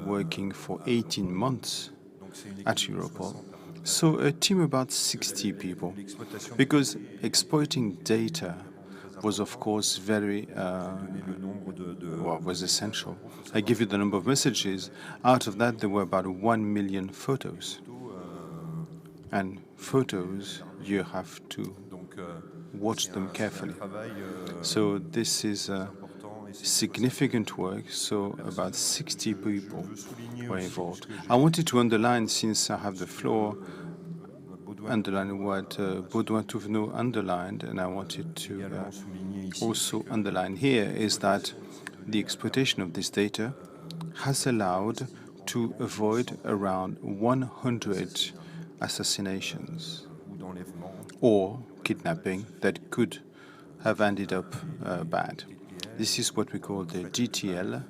A: working for 18 months at Europol. So a team of about 60 people, because exploiting data was, of course, very was essential. I give you the number of messages. Out of that, there were about 1 million photos. And photos, you have to watch them carefully. So this is significant work. So about 60 people were involved. I wanted to underline, since I have the floor, underline what Baudouin Touvenot underlined, and I wanted to also underline here, is that the exploitation of this data has allowed to avoid around 100 assassinations or kidnapping that could have ended up bad. This is what we call the GTL,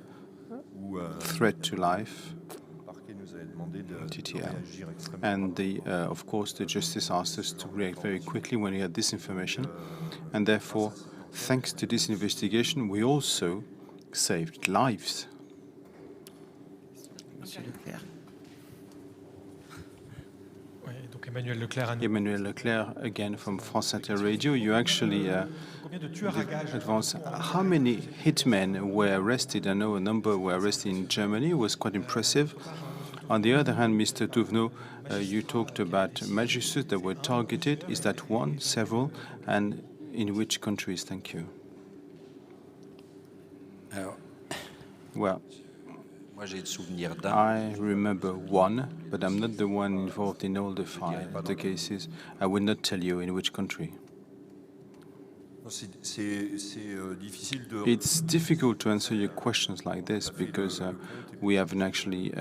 A: threat to life, GTL. And of course, the justice asked us to react very quickly when we had this information, and therefore, thanks to this investigation, we also saved lives. Emmanuel Leclerc, again from France Inter Radio. You actually advanced how many hitmen were arrested. I know a number were arrested in Germany. It was quite impressive. On the other hand, Mr. Touvenot, you talked about magistrates that were targeted. Is that one, several, and in which countries? Thank you. Well, I remember one, but I'm not the one involved in all the cases. I will not tell you in which country. It's difficult to answer your questions like this because we haven't actually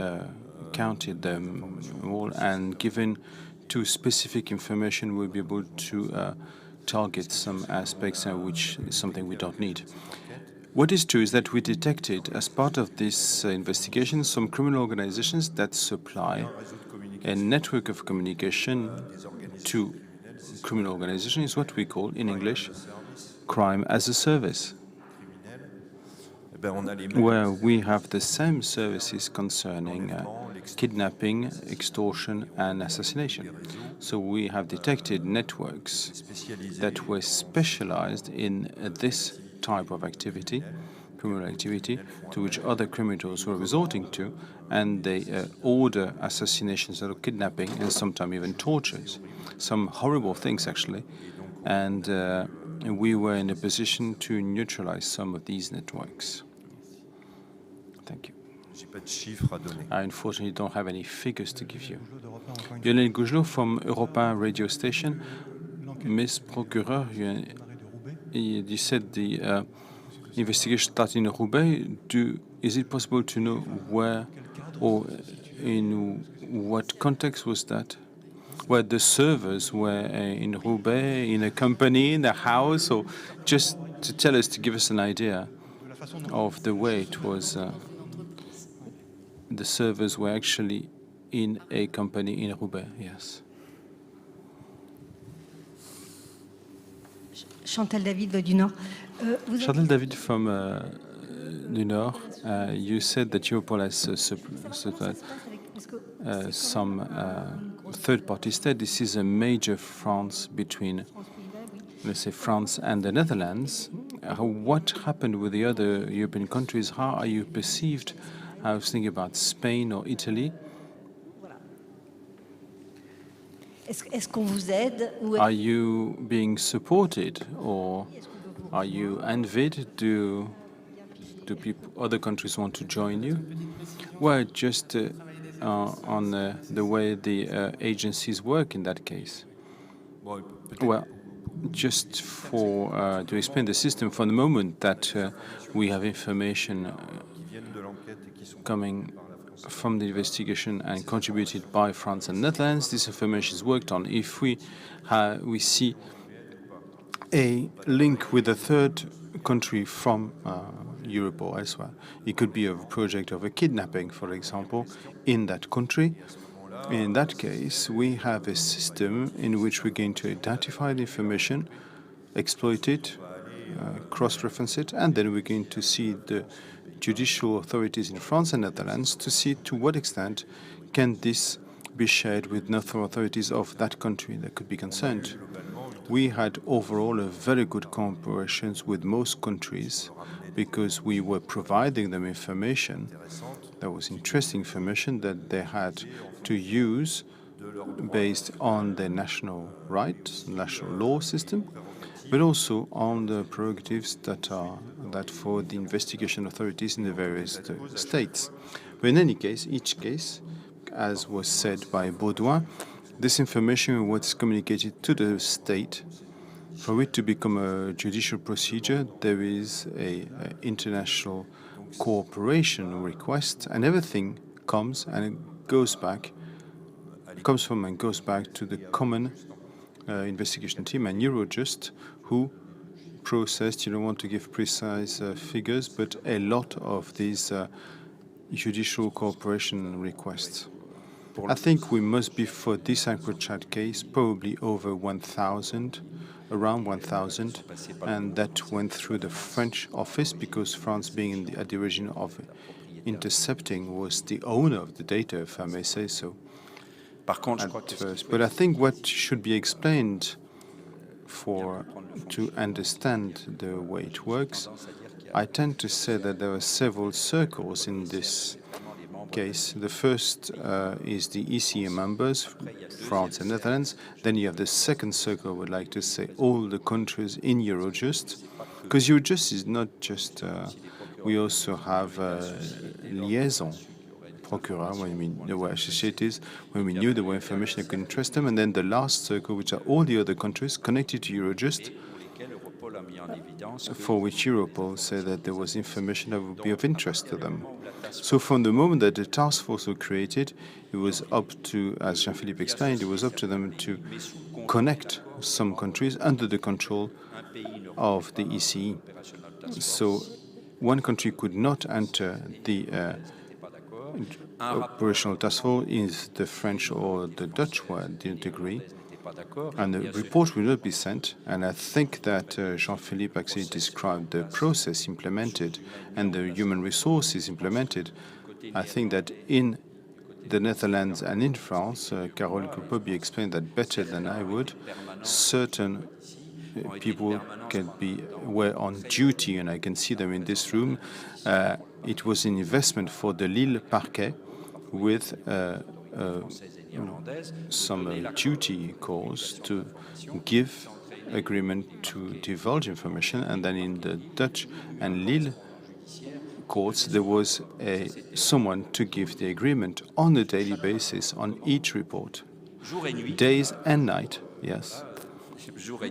A: counted them all, and given too specific information, we'll be able to target some aspects which is something we don't need. What is true is that we detected, as part of this investigation, some criminal organizations that supply a network of communication to criminal organizations, is what we call, in English, crime as a service, where we have the same services concerning kidnapping, extortion, and assassination. So we have detected networks that were specialized in this type of activity, criminal activity, to which other criminals were resorting to, and they order assassinations or kidnapping, and sometimes even tortures, some horrible things actually, and we were in a position to neutralize some of these networks. Thank you. I unfortunately don't have any figures to give you. Lionel Gougelot from Europe and Radio Station. Ms. Procureur, you said the investigation started in Roubaix. Is it possible to know where or in what context was that? Where the servers were in Roubaix, in a company, in a house, or just to tell us, to give us an idea of the way it was. The servers were actually in a company in Roubaix, yes.
B: Chantal David du Nord.
A: Chantal David from du Nord, you said that Europol has supplied some third-party state. This is a major France between, let's say, France and the Netherlands. What happened with the other European countries? How are you perceived? I was thinking about Spain or Italy. Are you being supported, or are you envied? Do other countries want to join you? Well, just on the way the agencies work in that case. Well, just for to explain the system, for the moment that we have information coming from the investigation and contributed by France and Netherlands, this information is worked on. If we see a link with a third country from Europe or elsewhere, it could be a project of a kidnapping, for example, in that country. In that case, we have a system in which we're going to identify the information, exploit it, cross-reference it, and then we're going to see the judicial authorities in France and Netherlands to see to what extent can this be shared with national authorities of that country that could be concerned. We had overall a very good cooperation with most countries because we were providing them information that was interesting information that they had to use based on their national rights, national law system, but also on the prerogatives that are for the investigation authorities in the various states. But in any case, each case, as was said by Baudouin, this information was communicated to the state. For it to become a judicial procedure, there is an international cooperation request, and everything comes and it goes back, comes from and goes back to the common investigation team and Eurojust, who processed, you don't want to give precise figures, but a lot of these judicial cooperation requests. I think we must be, for this Encrochat case, probably over 1,000, around 1,000, and that went through the French office because France, being at the origin of intercepting, was the owner of the data, if I may say so. at first. But I think what should be explained to understand the way it works, I tend to say that there are several circles in this case. The first is the ECA members, France and Netherlands. Then you have the second circle, I would like to say, all the countries in Eurojust. Because Eurojust is not just, we also have liaison procureur, when they were associated, when we knew there were information, I couldn't trust them. And then the last circle, which are all the other countries connected to Eurojust, for which Europol said that there was information that would be of interest to them. So from the moment that the task force was created, it was up to, as Jean-Philippe explained, it was up to them to connect some countries under the control of the ECE. So one country could not enter the operational task force if the French or the Dutch didn't agree, and the report will not be sent. And I think that Jean-Philippe actually described the process implemented and the human resources implemented. I think that in the Netherlands and in France, Carole could probably explain that better than I would, certain people were on duty, and I can see them in this room. It was an investment for the Lille Parquet with some duty calls to give agreement to divulge information, and then in the Dutch and Lille courts there was someone to give the agreement on a daily basis on each report, days and night, yes.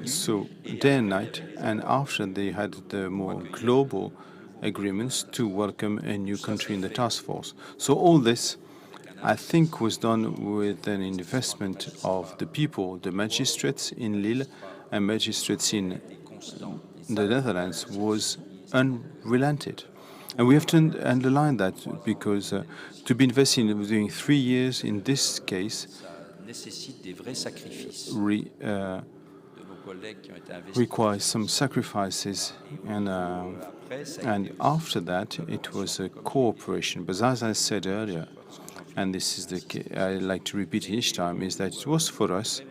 A: So day and night, and after they had the more global agreements to welcome a new country in the task force. So all this, I think, was done with an investment of the people. The magistrates in Lille and magistrates in the Netherlands was unrelented. And we have to underline that, because to be investing during 3 years in this case requires some sacrifices, and after that it was a cooperation. But as I said earlier, and this is the case I like to repeat each time, is that it was for us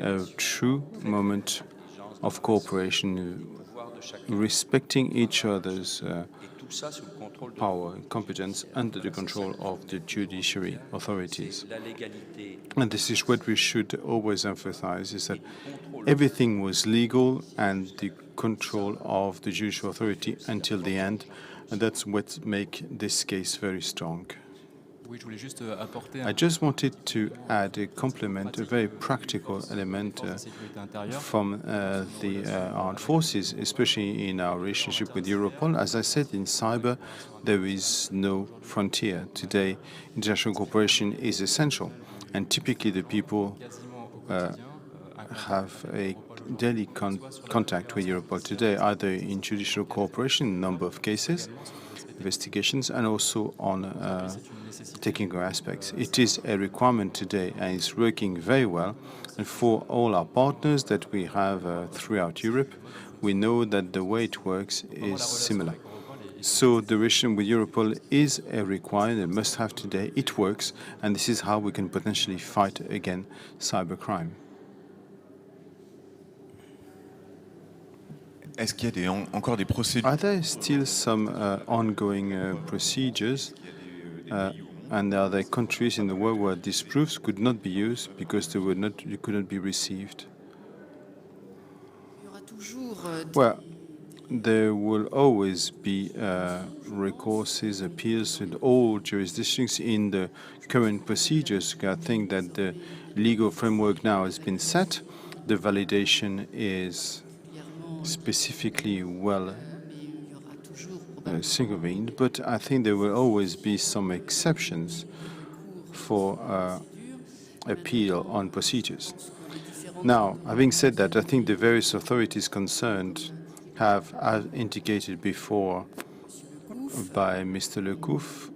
A: a true moment of cooperation, respecting each other's power and competence under the control of the judiciary authorities. And this is what we should always emphasize, is that everything was legal and the control of the judicial authority until the end, and that's what makes this case very strong. I just wanted to add a complement, a very practical element from the armed forces, especially in our relationship with Europol. As I said, in cyber, there is no frontier. Today, international cooperation is essential, and typically the people have a daily contact with Europol today, either in judicial cooperation, in a number of cases, investigations, and also on technical aspects. It is a requirement today, and it's working very well. And for all our partners that we have throughout Europe, we know that the way it works is similar. So the relation with Europol is a requirement, a must-have today. It works, and this is how we can potentially fight against cybercrime. Are there still some ongoing procedures, and are there countries in the world where these proofs could not be used because they could not be received? Well, there will always be recourses, appeals in all jurisdictions in the current procedures. I think that the legal framework now has been set. The validation is specifically well synchronized, but I think there will always be some exceptions for appeal on procedures. Now, having said that, I think the various authorities concerned have, as indicated before by Mr. Lecouf,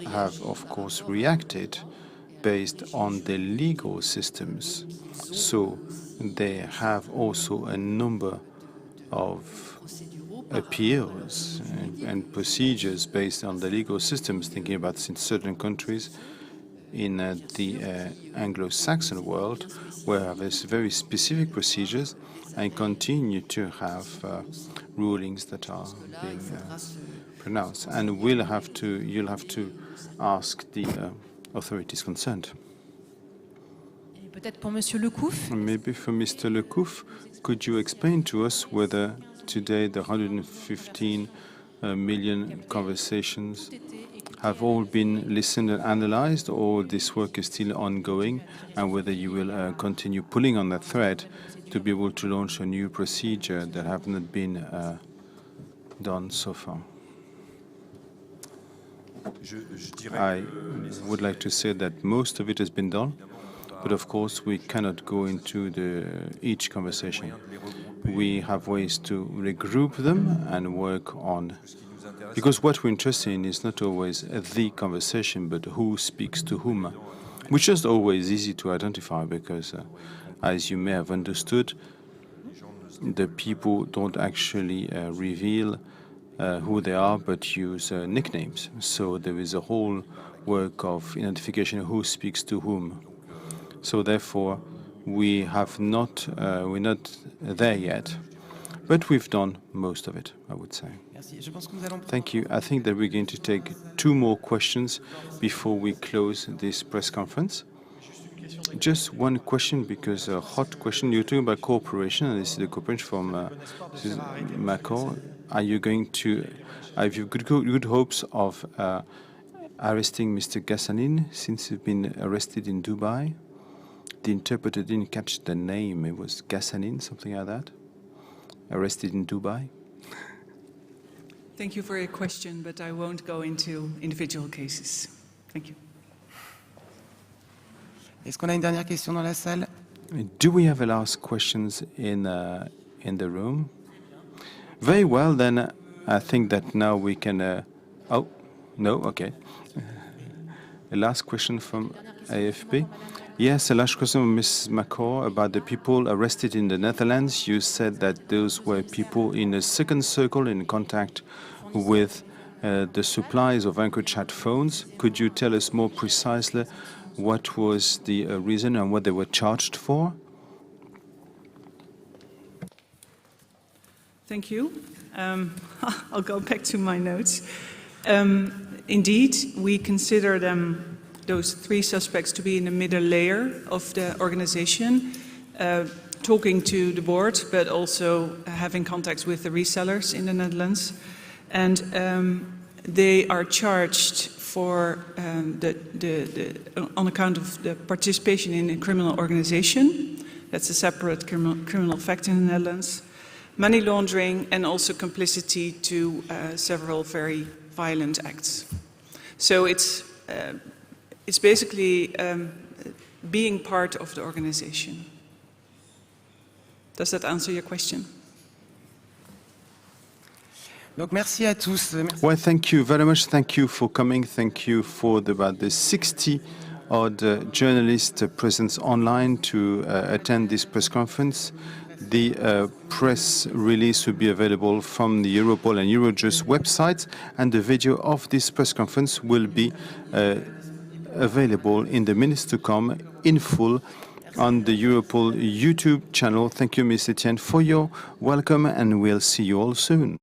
A: have of course reacted based on the legal systems. So they have also a number of appeals and procedures based on the legal systems, thinking about in certain countries in the Anglo-Saxon world, where there's very specific procedures and continue to have rulings that are being pronounced. And you'll have to ask the authorities concerned.
B: Peut-être pour Monsieur Lecouf.
A: Maybe for Mr. Lecouf, could you explain to us whether today the 115 million conversations have all been listened and analyzed, or this work is still ongoing, and whether you will continue pulling on that thread to be able to launch a new procedure that have not been done so far? I would like to say that most of it has been done, but of course we cannot go into each conversation. We have ways to regroup them and work on, because what we're interested in is not always the conversation, but who speaks to whom, which is always easy to identify, because as you may have understood, the people don't actually reveal who they are, but use nicknames. So there is a whole work of identification of who speaks to whom. So therefore, we're not there yet, but we've done most of it, I would say. Thank you. I think that we're going to take 2 more questions before we close this press conference. Just one question, because a hot question. You're talking about cooperation, and this is the cooperation from Macron. Are you going to have you good hopes of arresting Mr. Ghassanin, since he's been arrested in Dubai? The interpreter didn't catch the name. It was Ghassanin, something like that. Arrested in Dubai.
D: Thank you for your question, but I won't go into individual cases. Thank you.
E: Est-ce qu'on a une dernière question dans la salle?
A: Do we have a last questions in the room? Very well, then I think that now we can... oh, no, okay. A last question from AFP. Yes, a last question from Ms. Macor about the people arrested in the Netherlands. You said that those were people in a second circle in contact with the suppliers of Encrochat phones. Could you tell us more precisely what was the reason and what they were charged for?
D: Thank you. I'll go back to my notes. Indeed, we consider those 3 suspects to be in the middle layer of the organization, talking to the board, but also having contacts with the resellers in the Netherlands. And they are charged for on account of the participation in a criminal organization. That's a separate criminal fact in the Netherlands. Money laundering, and also complicity to several very violent acts. So it's basically being part of the organization. Does that answer your question?
E: Donc, merci à tous.
A: Well, thank you very much. Thank you for coming. Thank you for about the 60-odd journalists present online to attend this press conference. The press release will be available from the Europol and Eurojust websites, and the video of this press conference will be available in the minutes to come in full on the Europol YouTube channel. Thank you, Ms. Etienne, for your welcome, and we'll see you all soon.